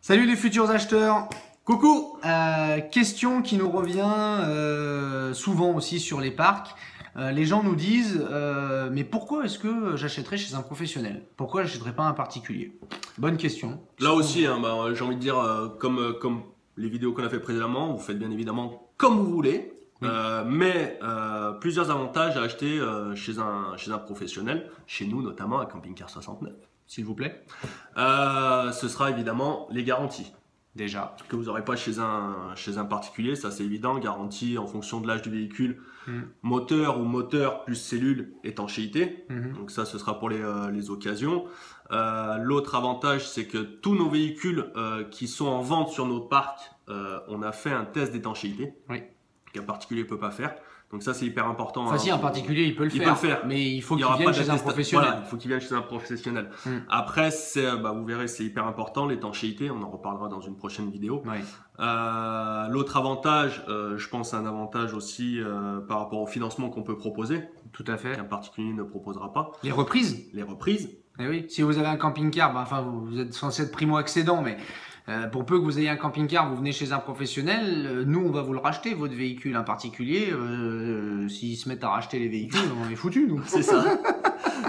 Salut les futurs acheteurs. Coucou. Question qui nous revient souvent aussi sur les parcs. Les gens nous disent mais pourquoi est-ce que j'achèterais chez un professionnel? Pourquoi j'achèterais pas un particulier? Bonne question. Là aussi, hein, j'ai envie de dire, comme les vidéos qu'on a fait précédemment, vous faites bien évidemment comme vous voulez. Oui. Plusieurs avantages à acheter chez un professionnel, chez nous notamment à Camping Car 69. S'il vous plaît. Ce sera évidemment les garanties. Déjà. Que vous n'aurez pas chez un particulier, ça c'est évident. Garantie en fonction de l'âge du véhicule, moteur ou moteur plus cellule, étanchéité. Donc ça, ce sera pour les occasions. L'autre avantage, c'est que tous nos véhicules qui sont en vente sur nos parcs, on a fait un test d'étanchéité. Oui. Qu'un particulier ne peut pas faire. Donc ça, c'est hyper important. Enfin, si un particulier, il peut le faire. Mais il faut qu'il vienne chez un professionnel. Voilà, il faut qu'il vienne chez un professionnel. Après, vous verrez, c'est hyper important, l'étanchéité. On en reparlera dans une prochaine vidéo. Oui. L'autre avantage, je pense, un avantage aussi par rapport au financement qu'on peut proposer. Tout à fait. Qu'un particulier ne proposera pas. Les reprises. Les reprises. Eh oui. Si vous avez un camping-car, vous êtes censé être primo-accédant, mais pour peu que vous ayez un camping-car, vous venez chez un professionnel, nous on va vous le racheter, votre véhicule. Un particulier, s'ils se mettent à racheter les véhicules, on est foutus nous. C'est ça.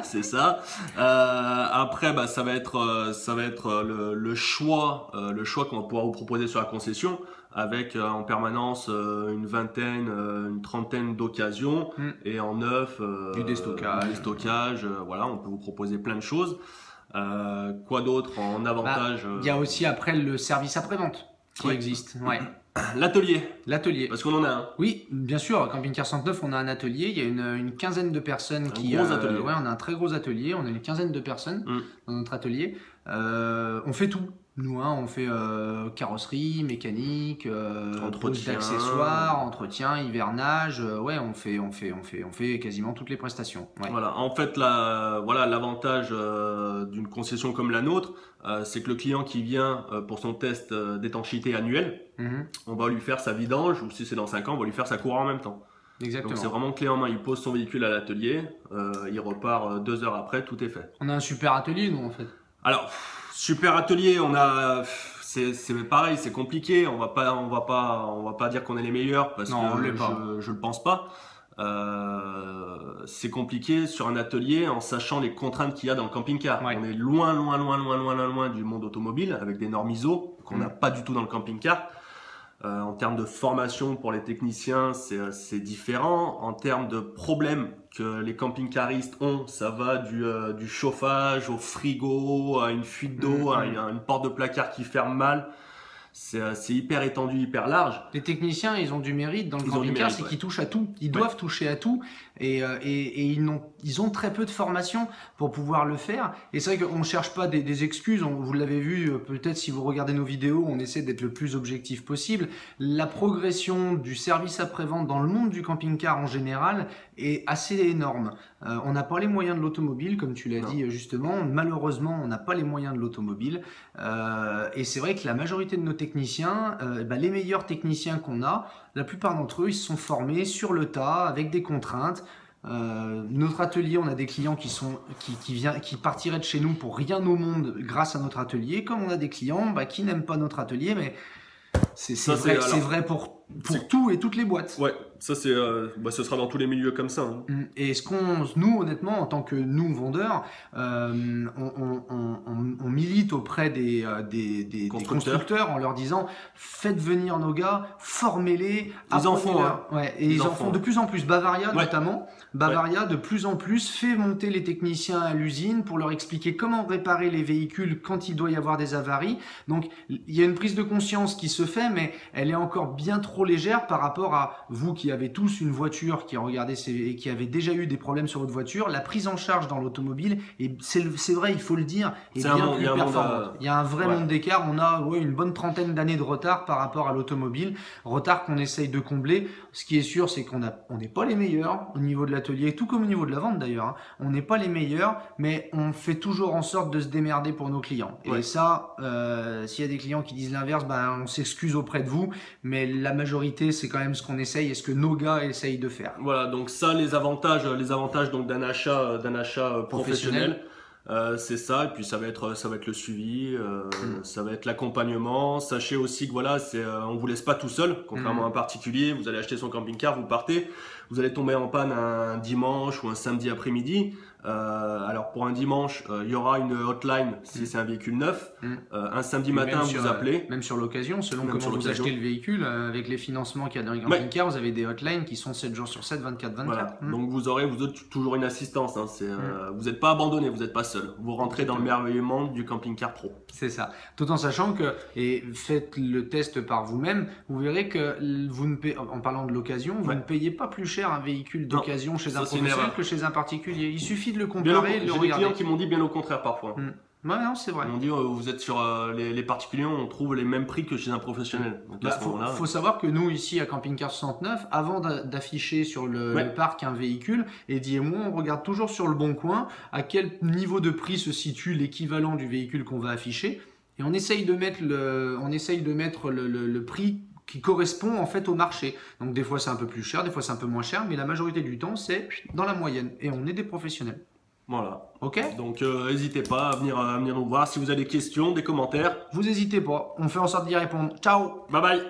C'est ça. Après, ça va être le choix qu'on va pouvoir vous proposer sur la concession, avec en permanence une vingtaine, une trentaine d'occasions, et en neuf, du déstockage. Voilà, on peut vous proposer plein de choses. Quoi d'autre en avantage? Il y a aussi après le service après-vente qui existe. Ouais. L'atelier. L'atelier. Parce qu'on en a un. Oui, bien sûr. À Camping Car 109, on a un atelier. Il y a une quinzaine de personnes qui. Gros atelier. Ouais, on a un très gros atelier. On a une quinzaine de personnes dans notre atelier. On fait tout. Nous, on fait carrosserie, mécanique, pose d'accessoires, entretien, hivernage. Ouais, on fait quasiment toutes les prestations. Ouais. Voilà. En fait, l'avantage d'une concession comme la nôtre, c'est que le client qui vient pour son test d'étanchéité annuel, on va lui faire sa vidange, ou si c'est dans 5 ans, on va lui faire sa cour en même temps. Exactement. Donc c'est vraiment clé en main. Il pose son véhicule à l'atelier, il repart 2 heures après, tout est fait. On a un super atelier, nous, en fait. Alors, super atelier, c'est pareil, c'est compliqué. On va pas dire qu'on est les meilleurs parce que je le pense pas. C'est compliqué sur un atelier en sachant les contraintes qu'il y a dans le camping-car. Ouais. On est loin du monde automobile avec des normes ISO qu'on n'a pas du tout dans le camping-car. En termes de formation pour les techniciens, c'est différent. En termes de problèmes que les camping-caristes ont, ça va du chauffage au frigo, à une fuite d'eau, à une porte de placard qui ferme mal. C'est hyper étendu, hyper large. Les techniciens, ils ont du mérite dans le camping-car, c'est qu'ils touchent à tout. Ils doivent toucher à tout et ils ont très peu de formation pour pouvoir le faire. Et c'est vrai qu'on ne cherche pas des excuses. Vous l'avez vu, peut-être si vous regardez nos vidéos, on essaie d'être le plus objectif possible. La progression du service après-vente dans le monde du camping-car en général est assez énorme. On n'a pas les moyens de l'automobile, comme tu l'as dit justement. Malheureusement, on n'a pas les moyens de l'automobile. Et c'est vrai que la majorité de nos techniciens, les meilleurs techniciens qu'on a, la plupart d'entre eux, ils se sont formés sur le tas, avec des contraintes. Notre atelier, on a des clients qui partiraient de chez nous pour rien au monde grâce à notre atelier, comme on a des clients qui n'aiment pas notre atelier, mais c'est vrai pour tout et toutes les boîtes. Ouais, ça c'est, ce sera dans tous les milieux comme ça. Hein. Et nous, honnêtement, en tant que nous vendeurs, on milite auprès des constructeurs en leur disant faites venir nos gars, formez-les. Ils en font. Ils en font de plus en plus. Bavaria notamment. Bavaria de plus en plus fait monter les techniciens à l'usine pour leur expliquer comment réparer les véhicules quand il doit y avoir des avaries. Donc il y a une prise de conscience qui se fait, mais elle est encore bien trop légère par rapport à vous qui avez tous une voiture, qui avez déjà eu des problèmes sur votre voiture. La prise en charge dans l'automobile, et c'est vrai, il faut le dire, est bien plus performante. Il y a un vrai monde d'écart. On a une bonne trentaine d'années de retard par rapport à l'automobile, retard qu'on essaye de combler. Ce qui est sûr, c'est qu'on n'est pas les meilleurs au niveau de l'atelier, tout comme au niveau de la vente d'ailleurs. On n'est pas les meilleurs, mais on fait toujours en sorte de se démerder pour nos clients. Et ça, s'il y a des clients qui disent l'inverse, on s'excuse auprès de vous, mais la majorité, c'est quand même ce qu'on essaye et ce que nos gars essayent de faire. Voilà, donc ça, les avantages donc d'un achat professionnel. C'est ça, et puis ça va être le suivi, ça va être l'accompagnement. Sachez aussi que voilà, on vous laisse pas tout seul, contrairement à un particulier. Vous allez acheter son camping-car, vous partez, vous allez tomber en panne un dimanche ou un samedi après-midi. Alors pour un dimanche, il y aura une hotline si c'est un véhicule neuf. Un samedi matin, vous appelez. Même sur l'occasion, selon comment vous achetez le véhicule, avec les financements qu'il y a dans les camping-cars, vous avez des hotlines qui sont 7 jours sur 7, 24/24. Voilà. Donc vous aurez toujours une assistance. Hein. Vous n'êtes pas abandonné, vous n'êtes pas seul. Vous rentrez dans le merveilleux monde du camping-car pro. C'est ça. Tout en sachant que, et faites le test par vous-même, vous verrez que en parlant de l'occasion, vous ne payez pas plus cher un véhicule d'occasion chez un professionnel que chez un particulier. Il suffit de le comparer et de le regarder. J'ai des clients qui m'ont dit bien au contraire parfois. Ouais, non, c'est vrai. Ils m'ont dit, vous êtes sur les particuliers, on trouve les mêmes prix que chez un professionnel. Donc, faut savoir que nous, ici, à Camping Car 69, avant d'afficher sur le parc un véhicule, Eddy et moi, on regarde toujours sur le bon coin à quel niveau de prix se situe l'équivalent du véhicule qu'on va afficher. Et on essaye de mettre le prix qui correspond en fait au marché. Donc des fois c'est un peu plus cher, des fois c'est un peu moins cher, mais la majorité du temps c'est dans la moyenne. Et on est des professionnels. Voilà. Ok. Donc n'hésitez pas à venir nous voir si vous avez des questions, des commentaires. Vous n'hésitez pas, on fait en sorte d'y répondre. Ciao. Bye bye.